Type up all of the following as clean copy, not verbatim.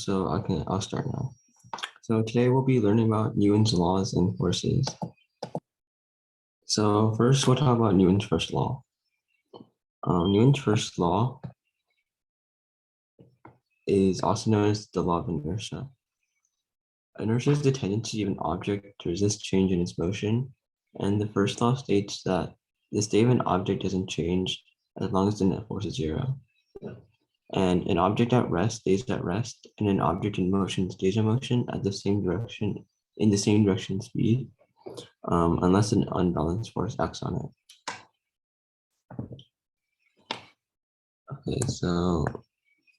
I'll start now. So today we'll be learning about Newton's laws and forces. So first we'll talk about Newton's first law. Newton's first law is also known as the law of inertia. Inertia is the tendency of an object to resist change in its motion, and the first law states that the state of an object doesn't change as long as the net force is 0. And an object at rest stays at rest, and an object in motion stays in motion at the same direction, in the same direction speed, unless an unbalanced force acts on it. Okay, so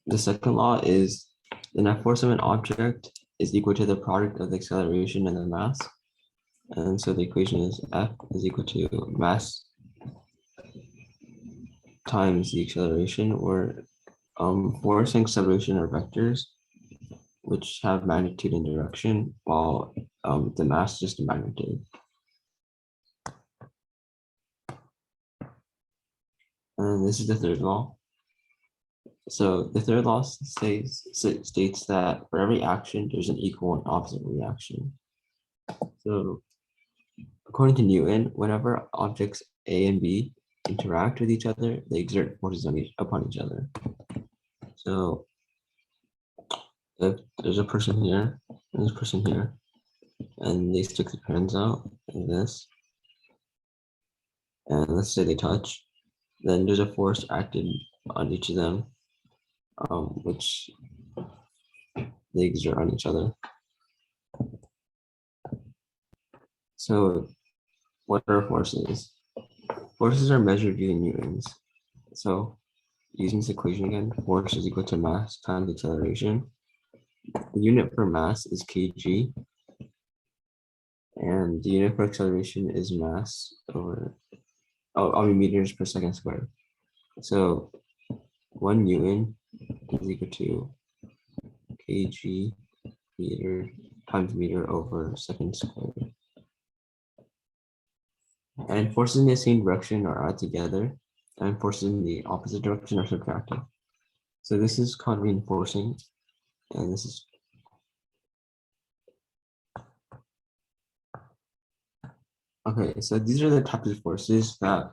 the second law is the net force of an object is equal to the product of the acceleration and the mass. And so the equation is F is equal to mass times the acceleration, where force and acceleration are vectors which have magnitude and direction, while the mass is just a magnitude. And this is the third law. So the third law states that for every action, there's an equal and opposite reaction. So according to Newton, whenever objects A and B interact with each other, they exert forces upon each other. So if there's a person here and this person here, and they stick their hands out like this, and let's say they touch, then there's a force acted on each of them, which they exert on each other. So what are forces? Forces are measured using newtons. So using this equation again, force is equal to mass times acceleration. The unit for mass is kg, and the unit for acceleration is mass over, meters per second squared. So 1 Newton is equal to kg meter times meter over second squared. And forces in the same direction are added together, and forces in the opposite direction are subtracted. So this is called reinforcing, and this is okay. So these are the types of forces that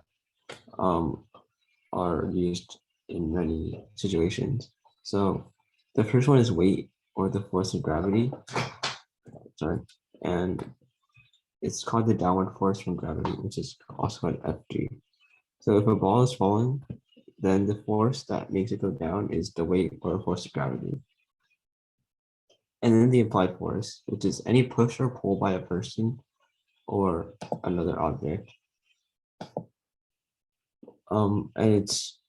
are used in many situations. So the first one is weight, or the force of gravity. Sorry, and it's called the downward force from gravity, which is also called Fg. So if a ball is falling, then the force that makes it go down is the weight or force of gravity. And then the applied force, which is any push or pull by a person or another object. And it's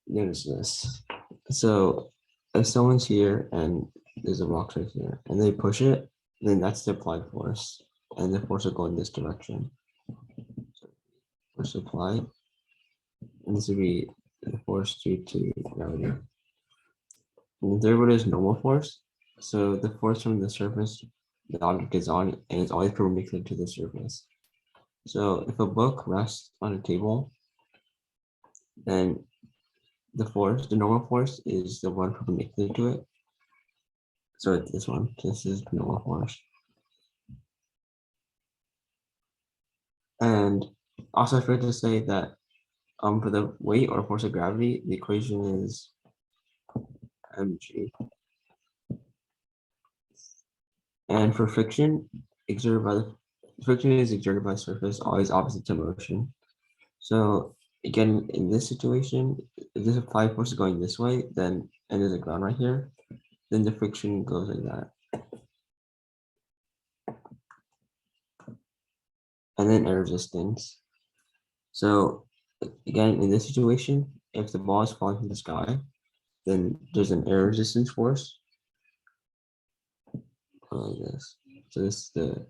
notice this. So if someone's here and there's a box right here and they push it, then that's the applied force, and the force will go in this direction. So force applied, and this would be the force due to gravity. And the third one is normal force. So the force from the surface the object is on, and it's always perpendicular to the surface. So if a book rests on a table, then the normal force is the one perpendicular to it. So it's this one. This is normal force. And also I forgot to say that for the weight or force of gravity, the equation is mg. And for friction, friction is exerted by surface, always opposite to motion. So again, in this situation, if this applied force is going this way, then and there's a ground right here, then the friction goes like that. And then air resistance. So again, in this situation, if the ball is falling from the sky, then there's an air resistance force like this. So this is the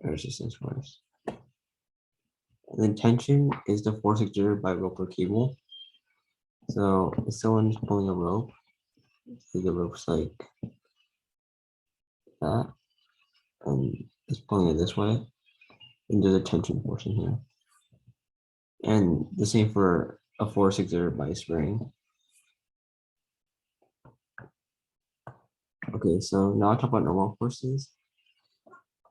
air resistance force. And then tension is the force exerted by rope or cable. So if someone's pulling a rope, the rope's like that, and it's pulling it this way, and there's a tension force in here. And the same for a force exerted by a spring. Okay, so now I'll talk about normal forces.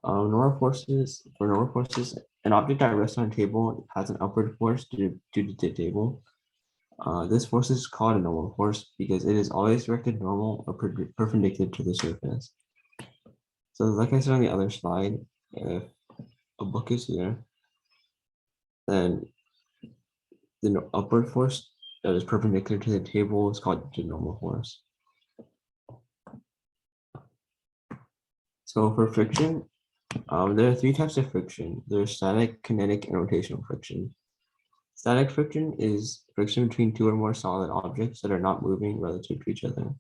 For normal forces, an object that rests on a table has an upward force due to the table. This force is called a normal force because it is always directed normal or perpendicular to the surface. So like I said on the other slide, if a book is here, then the upward force that is perpendicular to the table is called the normal force. So for friction, there are three types of friction. There's static, kinetic, and rotational friction. Static friction is friction between two or more solid objects that are not moving relative to each other.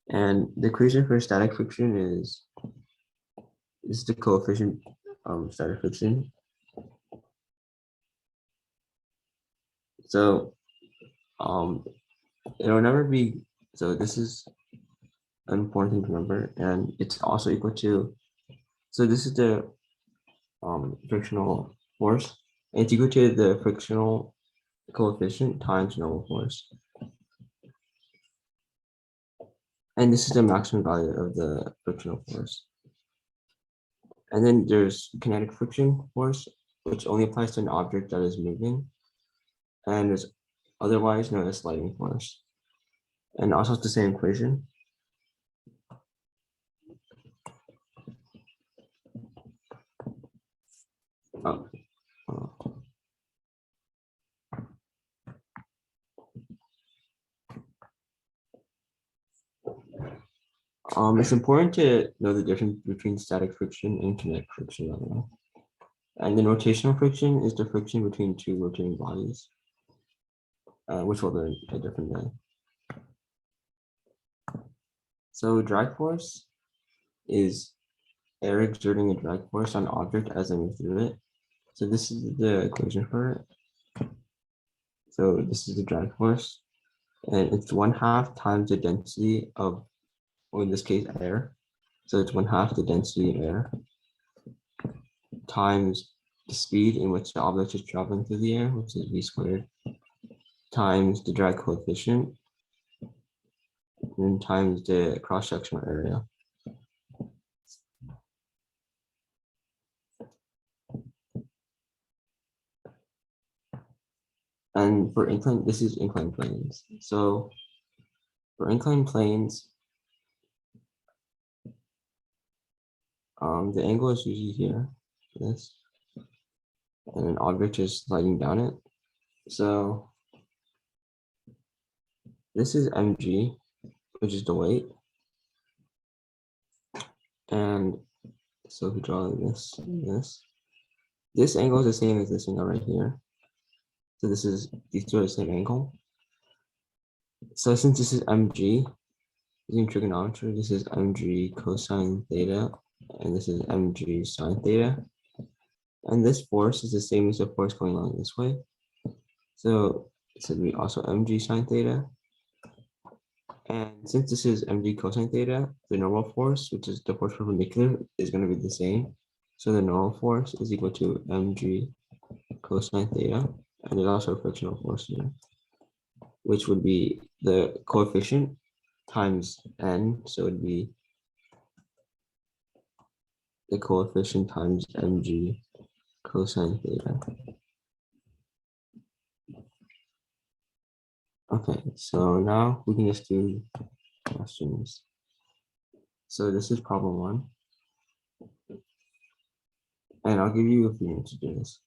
And the equation for static friction is the coefficient static friction. So it'll never be, so this is an important thing to remember, and it's also equal to, so this is the frictional force, and it's equal to the frictional coefficient times normal force. And this is the maximum value of the frictional force. And then there's kinetic friction force, which only applies to an object that is moving, and is otherwise known as sliding force. And also it's the same equation. Oh, it's important to know the difference between static friction and kinetic friction, by the way. And then rotational friction is the friction between two rotating bodies, which we'll learn a different day. So drag force is air exerting a drag force on an object as they move through it. So this is the equation for it. So this is the drag force, and it's 1/2 times the density of, or in this case, air. So it's 1/2 the density of air times the speed in which the object is traveling through the air, which is v squared, times the drag coefficient, and times the cross-sectional area. And for inclined, this is inclined planes. So for inclined planes, the angle is usually here, this, and an object is sliding down it. So this is mg, which is the weight. And so if we draw this angle is the same as this angle right here. So these two are the same angle. So since this is mg, using trigonometry, this is mg cosine theta, and this is mg sine theta. And this force is the same as the force going along this way. So this would be also mg sine theta. And since this is mg cosine theta, the normal force, which is the force perpendicular, is going to be the same. So the normal force is equal to mg cosine theta. And there's also a frictional force here, which would be the coefficient times n. So it would be the coefficient times mg cosine theta. Okay, so now we can just do questions. So this is problem 1. And I'll give you a few minutes to do this.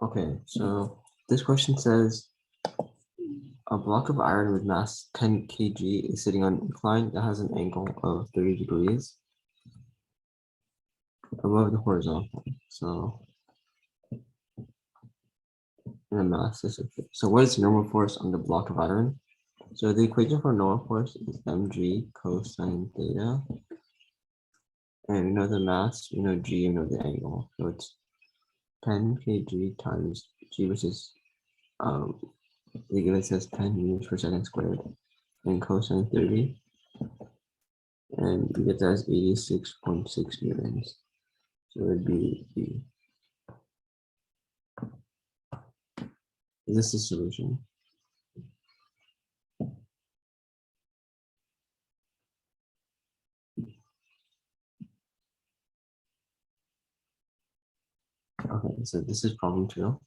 Okay, so this question says a block of iron with mass 10 kg is sitting on an incline that has an angle of 30 degrees above the horizontal. So, and the mass is okay. So what is normal force on the block of iron? So the equation for normal force is mg cosine theta. And we know the mass, we know g, we know the angle. So it's 10 kg times g, which is it says 10 meters per second squared, and cosine 30, and we get that as 86.6 newtons. So it would be is this the solution? Okay, so this is problem 2.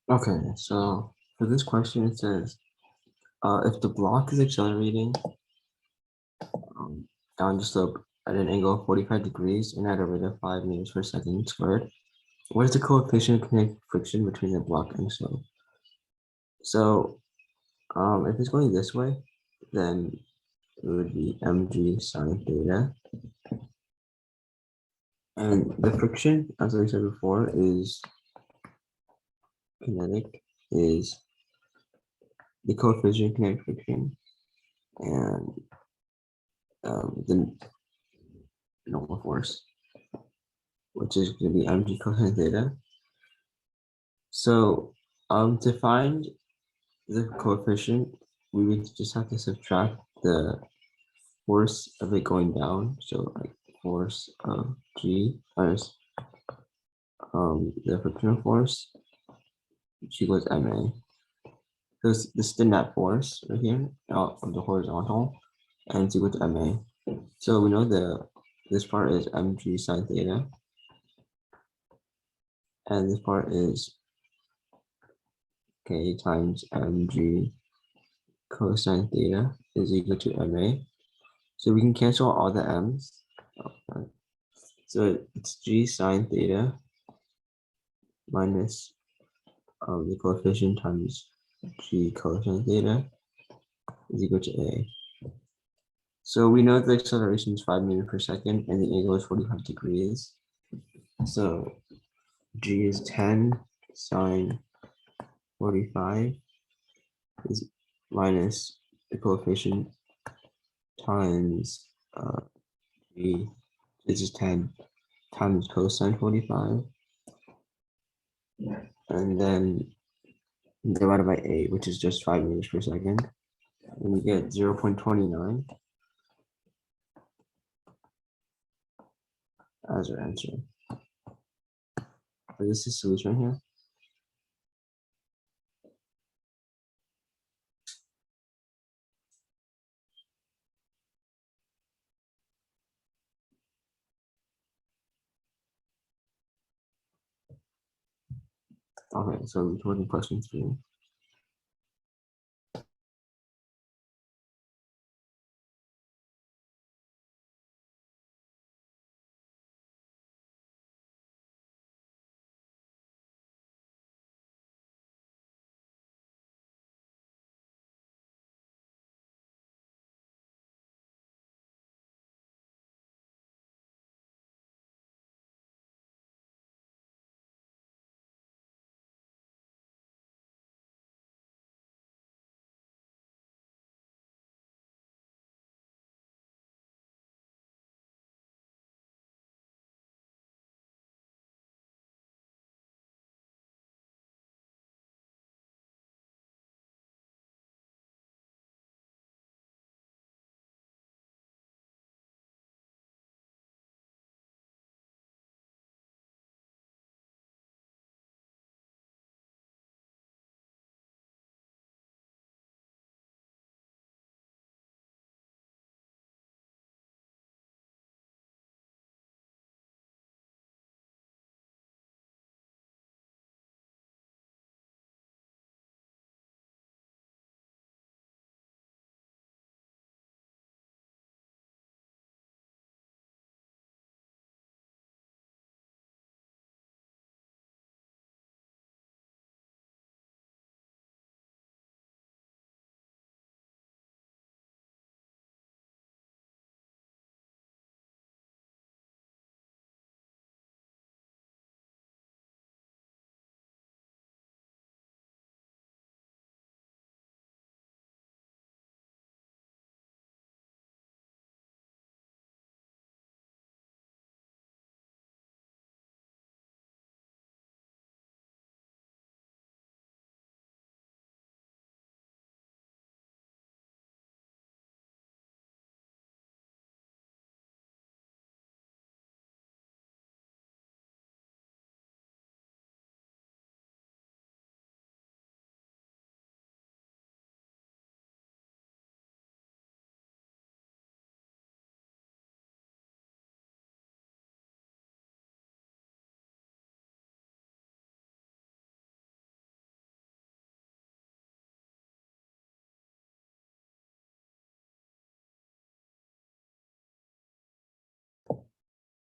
Okay, so for this question, it says if the block is accelerating down the slope at an angle of 45 degrees and at a rate of 5 meters per second squared, what is the coefficient of kinetic friction between the block and the slope? So if it's going this way, then it would be mg sine theta. And the friction, as I said before, is kinetic, is the coefficient of kinetic friction, and the normal force, which is going to be mg cosine theta. So to find the coefficient, we would just have to subtract the force of it going down. So like force of G minus the frictional force, which equals MA. So this is the net force right here out of the horizontal, and it's equal to MA. So we know this part is mg sine theta, and this part is k times mg cosine theta is equal to MA. So we can cancel all the m's. So it's g sine theta minus the coefficient times g cosine theta is equal to A. So we know the acceleration is 5 meters per second and the angle is 45 degrees. So G is 10 sine 45 is minus the coefficient times G, this is 10 times cosine 45, and then divided by 8, which is just 5 meters per second. And we get 0.29 as our answer. So this is the solution right here. Okay, so recording question 3.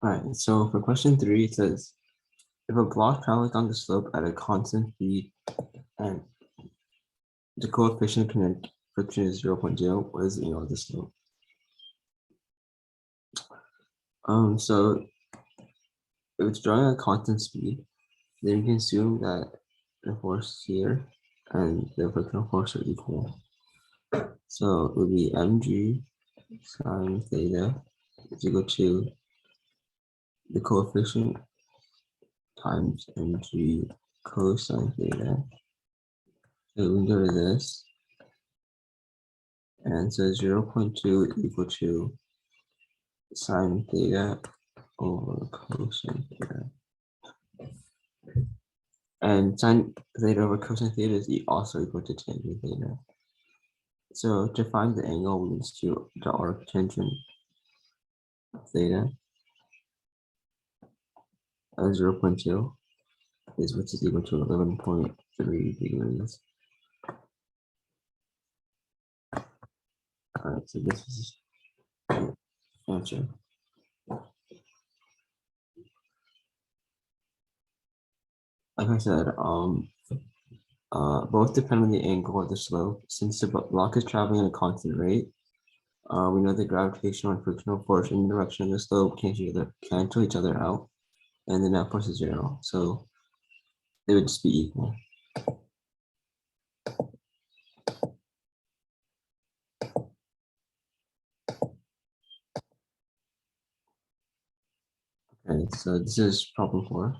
All right, so for question 3, it says, if a block travels down the slope at a constant speed and the coefficient of kinetic friction is 0.0, what is the angle of the slope? So if it's drawing at a constant speed, then you can assume that the force here and the frictional force are equal. So it would be mg sine theta is equal to the coefficient times mg cosine theta. So we can go to this, and so 0.2 equal to sine theta over cosine theta. And sine theta over cosine theta is also equal to tangent theta. So to find the angle, we need to draw our tangent theta as 0.2 which is equal to 11.3 degrees. All right, so this is the answer. Like I said, both depend on the angle of the slope. Since the block is traveling at a constant rate, We know the gravitational and frictional force in the direction of the slope cancel each other out, and the net force is 0. So they would just be equal. Okay, so this is problem 4.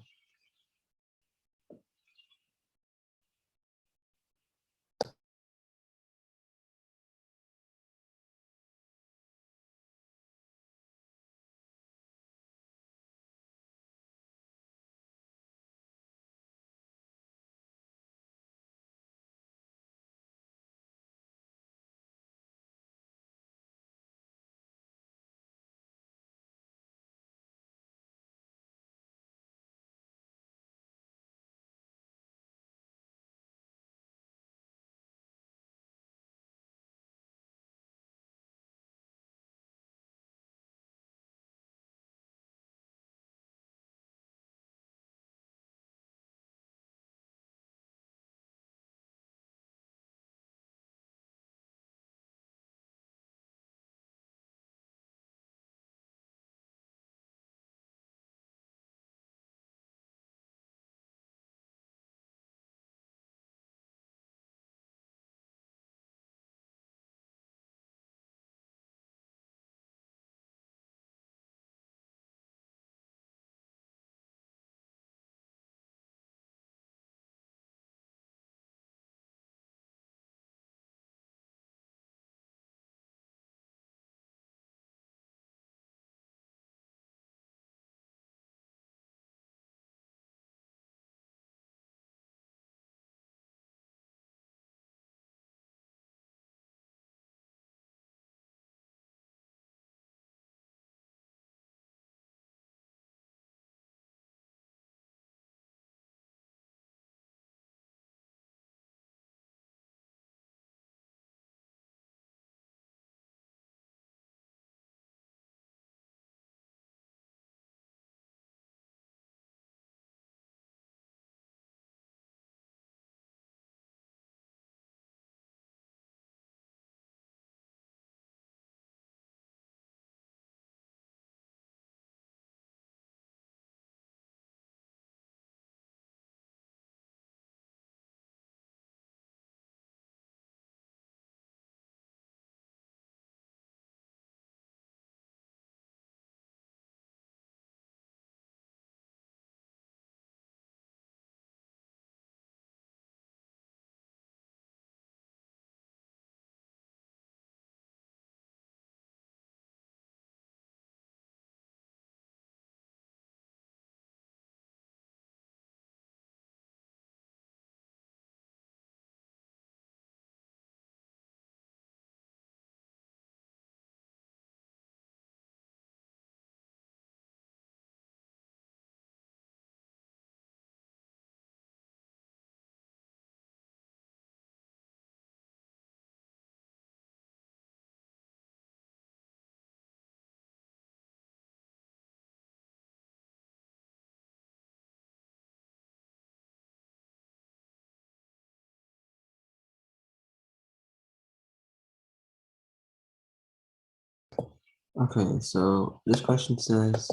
Okay, so this question says,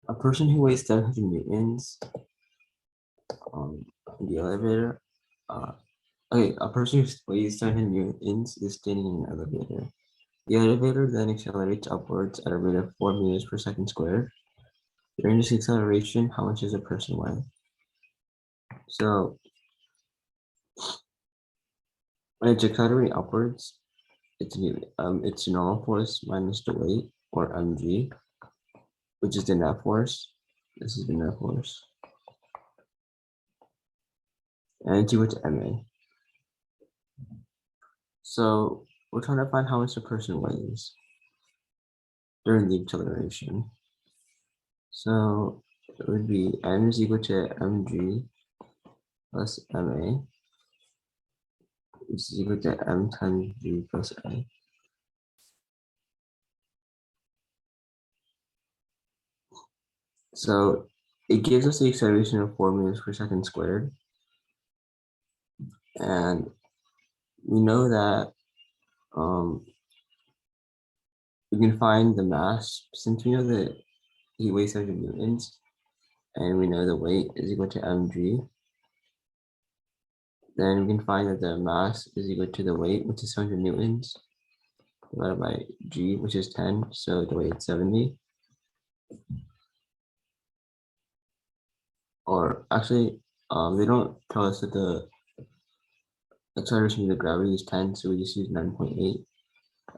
a person who weighs 700 newtons in the elevator, okay, a person who weighs 700 newtons is standing in an elevator. The elevator then accelerates upwards at a rate of 4 meters per second squared. During this acceleration, how much does a person weigh? So when it's accelerating upwards, it's normal force minus the weight, or mg, which is the net force. This is the net force, and it's equal to ma. So we're trying to find how much a person weighs during the acceleration. So it would be m is equal to mg plus ma, which is equal to m times g plus a. So it gives us the acceleration of 4 meters per second squared. And we know that we can find the mass since we know that he weighs 100 newtons, and we know the weight is equal to mg. Then we can find that the mass is equal to the weight, which is 100 newtons, divided by g, which is 10. So the weight is 70. Or actually, they don't tell us that the acceleration of the gravity is 10, so we just use 9.8,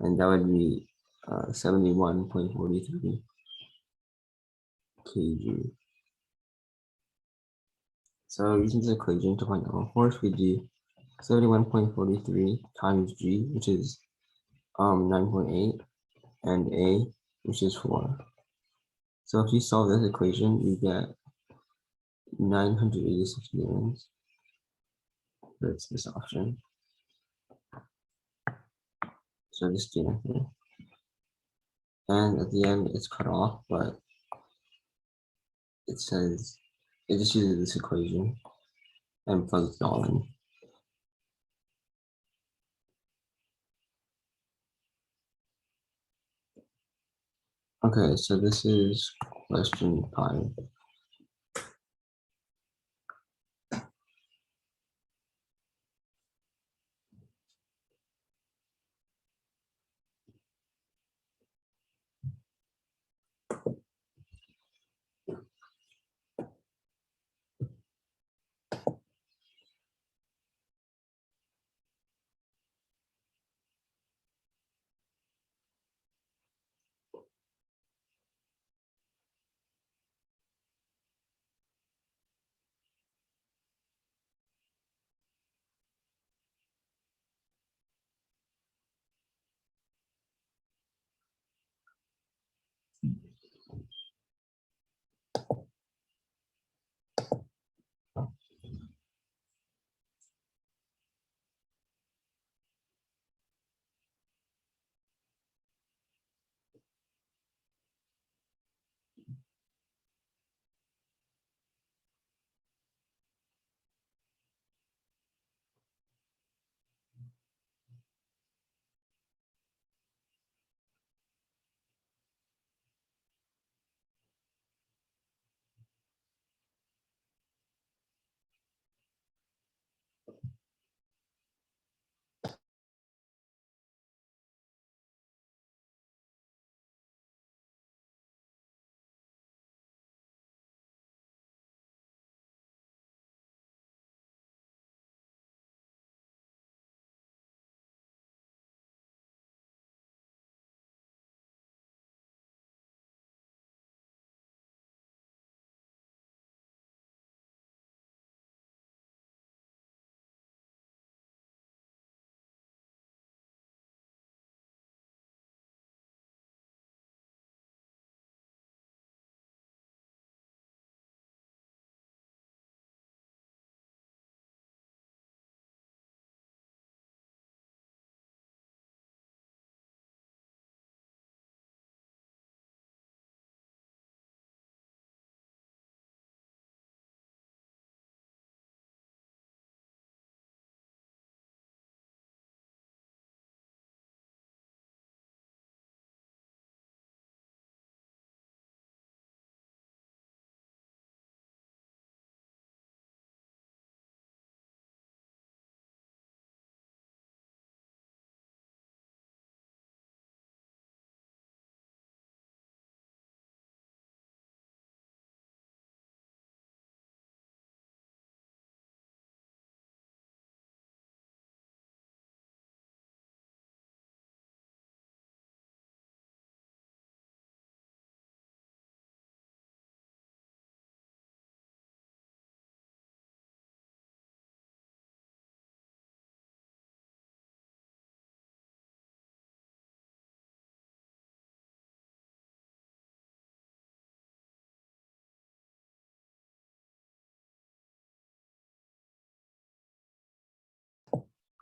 and that would be 71.43 kg. So using this equation to find the force, we do 71.43 times g, which is 9.8, and a, which is 4. So if you solve this equation, you get 986 newtons. That's this option. So just do that here. And at the end, it's cut off, but it says, it just uses this equation and plugs it all in. Okay, so this is question 5.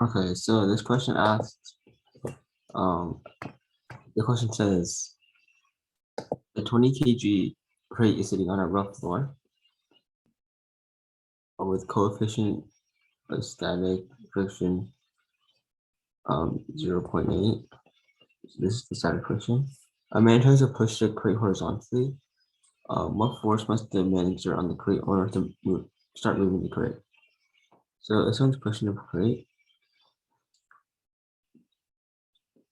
Okay, so this question asks, the question says, a 20 kg crate is sitting on a rough floor with coefficient of static friction 0.8, So this is the static friction. A man tries to push the crate horizontally. What force must the man exert on the crate in order to start moving the crate? So if someone's pushing the crate,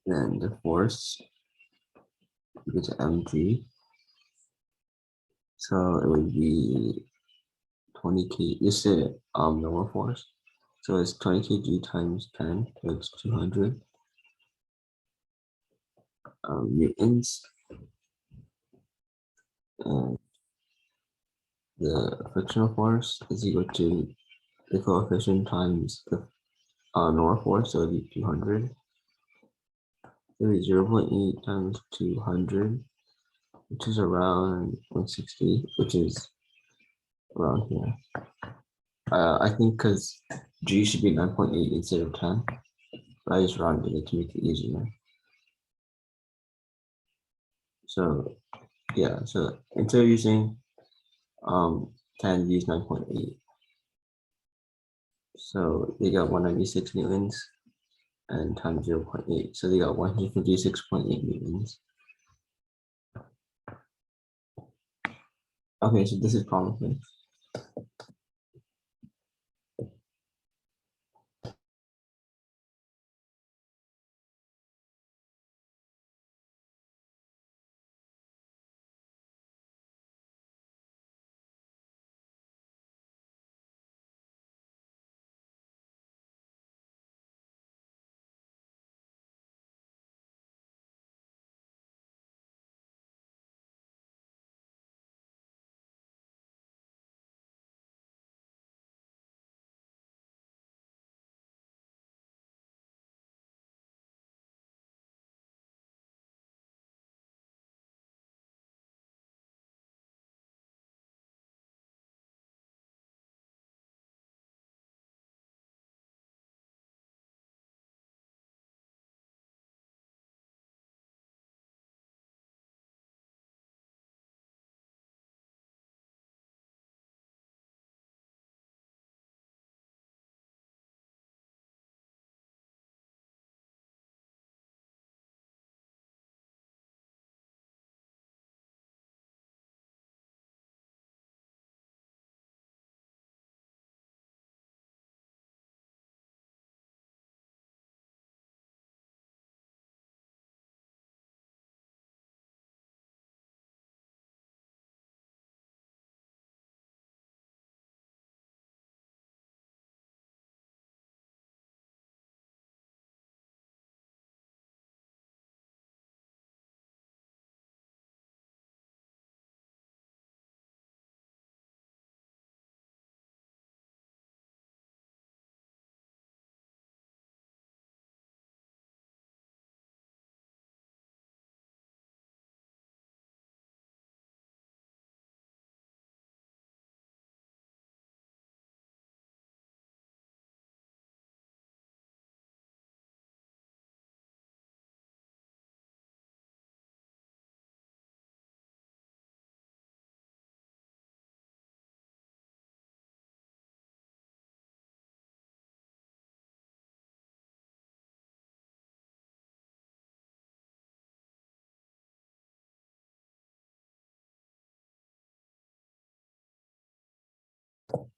then the force equal to mg. So it would be 20 k. This is normal force. So it's 20 kg times 10 times 200 newtons. And the frictional force is equal to the coefficient times the normal force, so it would be 200. It would be 0.8 times 200, which is around 160, which is around here. I think because G should be 9.8 instead of 10, but I just rounded it to make it easier. So yeah, so instead of using 10, use 9.8. So they got 196 newtons and times 0.8. So they got 156.8 newtons. Okay, so this is problem 3.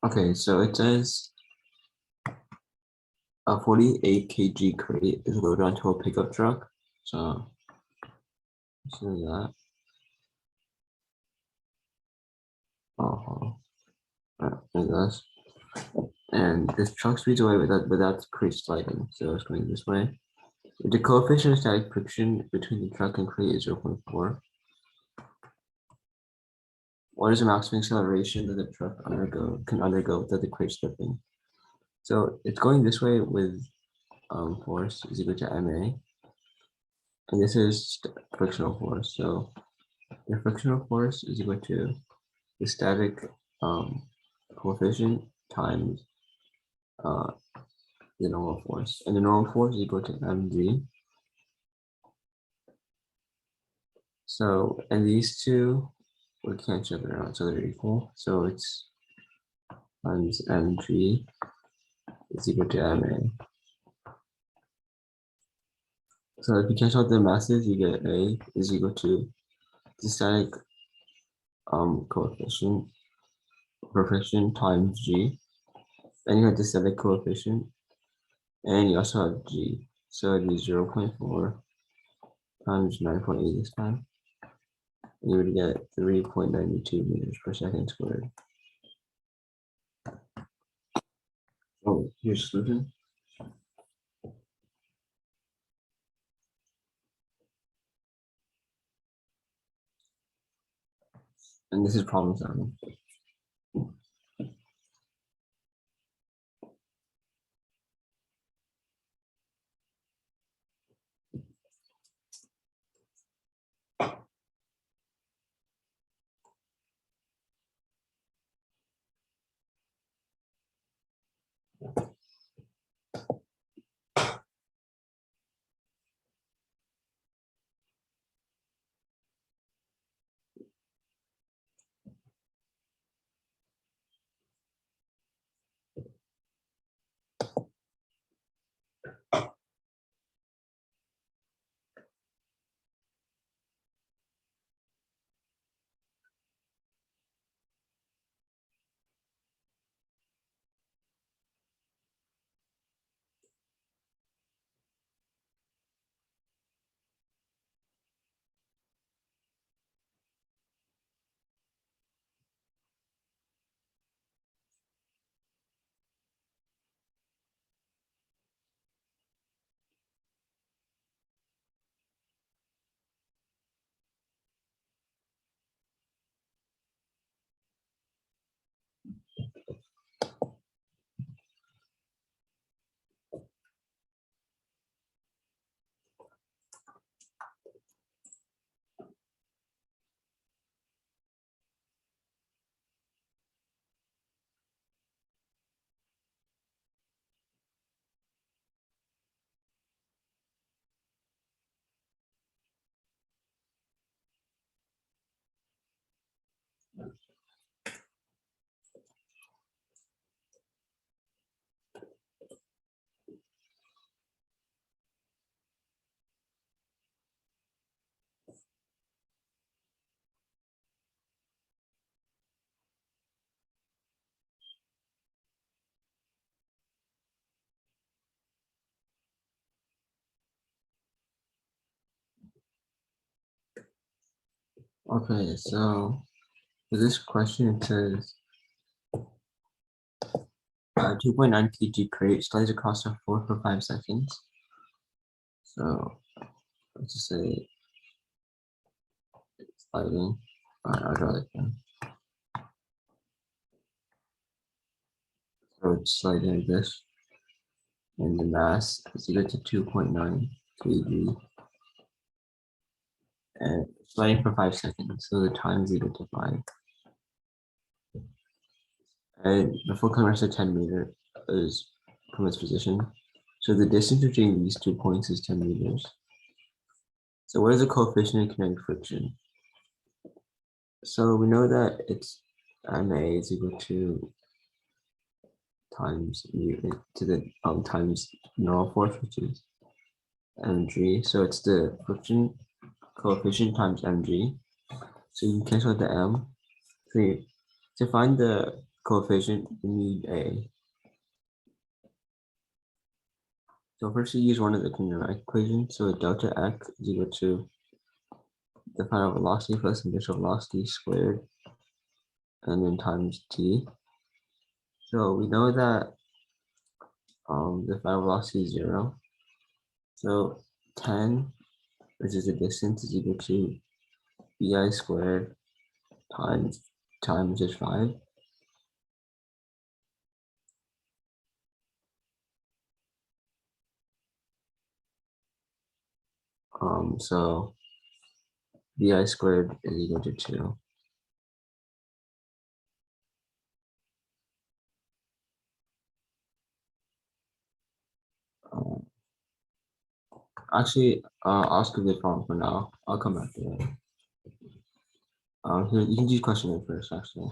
Okay, so it says a 48 kg crate is loaded onto a pickup truck. So that. Like this. And this truck speeds away without the crate sliding. So it's going this way. The coefficient of static friction between the truck and crate is 0.4. What is the maximum acceleration that the truck can undergo without the crate slipping? So it's going this way with force is equal to ma, and this is frictional force. So the frictional force is equal to the static coefficient times the normal force, and the normal force is equal to mg. So, and these two would cancel each other out, so they're equal. So it's times mg is equal to ma. So if you cancel out the masses, you get A is equal to the static coefficient times G. Then you have the static coefficient, and you also have G. So it'd be 0.4 times 9.8 this time. And you would get 3.92 meters per second squared. Oh, here's the solution. And this is problem 7. Okay, so for this question, it says 2.9 kg crate slides across the floor for 5 seconds. So let's just say it's sliding. I'll draw it again. So it's sliding like this, and the mass is equal to 2.9 kg, and it's sliding for 5 seconds. So the time is equal to 5. And the full climb rest of 10 meters is from its position. So the distance between these 2 points is 10 meters. So what is the coefficient of kinetic friction? So we know that it's ma is equal to times mu to the times neural force, which is mg. So it's the friction coefficient times mg. So you can cancel out the m. So to find the coefficient, you need a. So first you use one of the kinematic equations. So delta x is equal to the final velocity plus initial velocity squared, and then times t. So we know that the final velocity is 0. So 10, which is the distance, is equal to bi squared times time, which is 5. So bi squared is equal to 2. Um, Actually, I'll skip this problem for now. I'll come back to it. Here, you can do question 8 first, actually.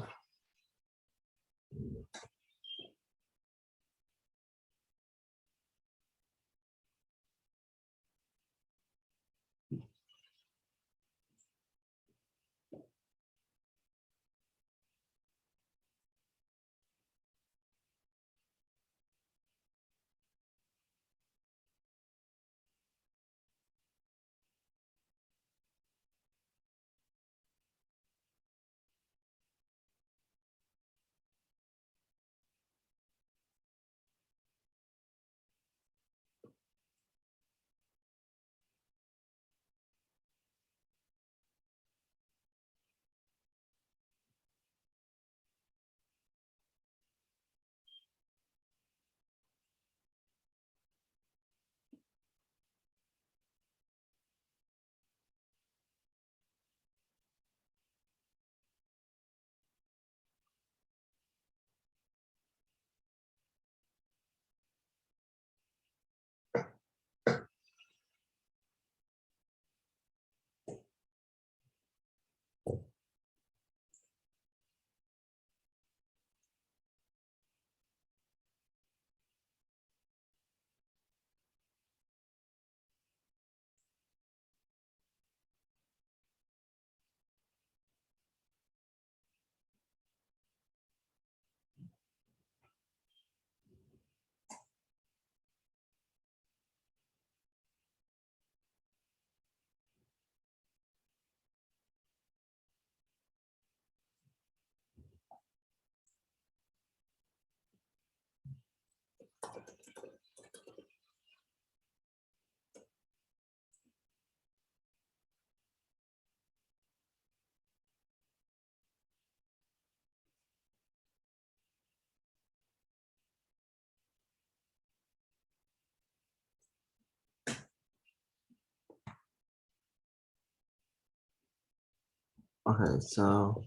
Okay, so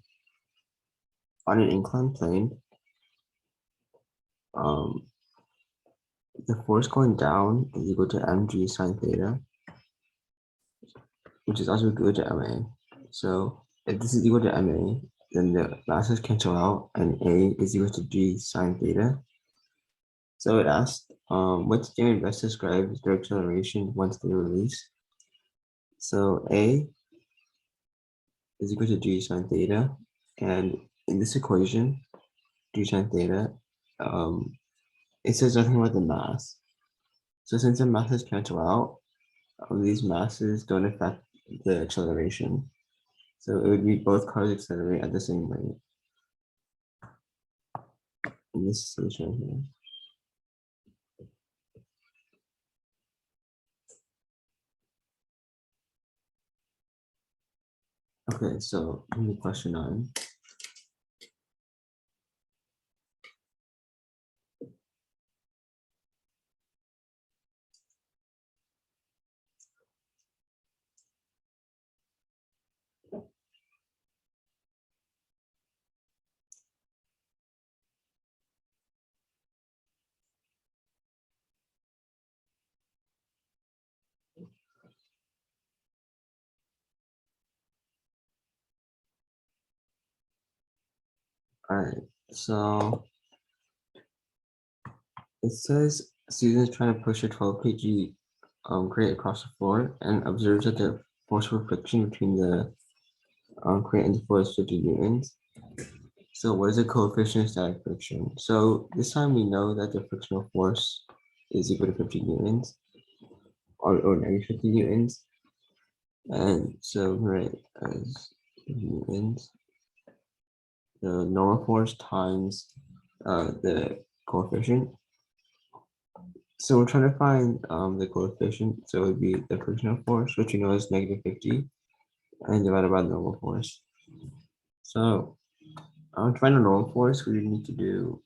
on an inclined plane, um, the force going down is equal to mg sine theta, which is also equal to ma. So if this is equal to ma, then the masses cancel out, and a is equal to g sine theta. So it asked, what statement best describes their acceleration once they release? So a is equal to g sine theta, and in this equation, g sine theta, it says nothing about the mass. So since the masses cancel out, these masses don't affect the acceleration. So it would be both cars accelerate at the same rate. In this solution right here. Okay, so question 9. All right, so it says Susan's trying to push a 12 kg crate across the floor and observes that the forceful friction between the crate and the floor is 50 newtons. So what is the coefficient of static friction? So this time we know that the frictional force is equal to 50 newtons or negative 50 newtons. And so right as newtons, the normal force times the coefficient. So we're trying to find the coefficient. So it would be the frictional force, which we know is negative 50, and divided by the normal force. So to find the normal force, we need to do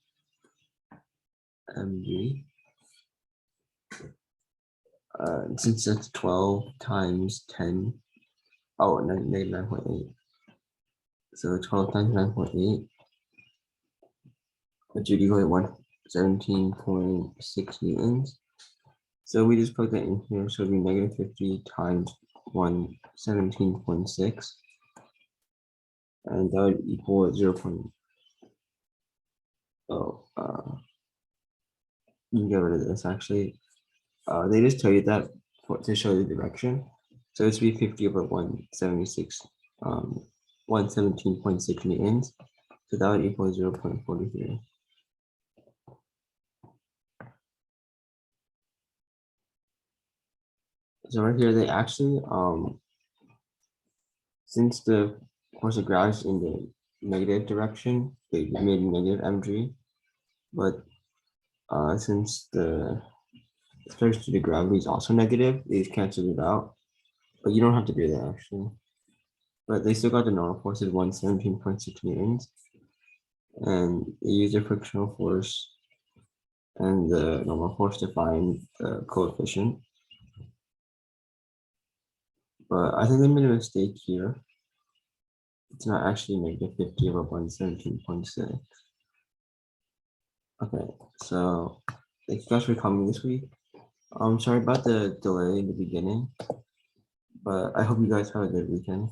mg. Since that's 12 times 10, negative 9.8. So 12 times 9.8, which would equal to 117.6 newtons. So we just put that in here. So it would be negative 50 times 117.6. And that would equal 0. You can get rid of this actually. They just tell you that to show the direction. So it's be 50 over 176, 117.6 newtons. So that would equal 0.43. So right here, they actually, since the force of gravity is in the negative direction, they made negative mg. But since the first to the gravity is also negative, they just canceled it out. But you don't have to do that actually. But they still got the normal force at 117.6 newtons. And they use the frictional force and the normal force to find the coefficient. But I think they made a mistake here. It's not actually negative 50 over 117.6. Okay, so thank you guys for coming this week. I'm sorry about the delay in the beginning, but I hope you guys have a good weekend.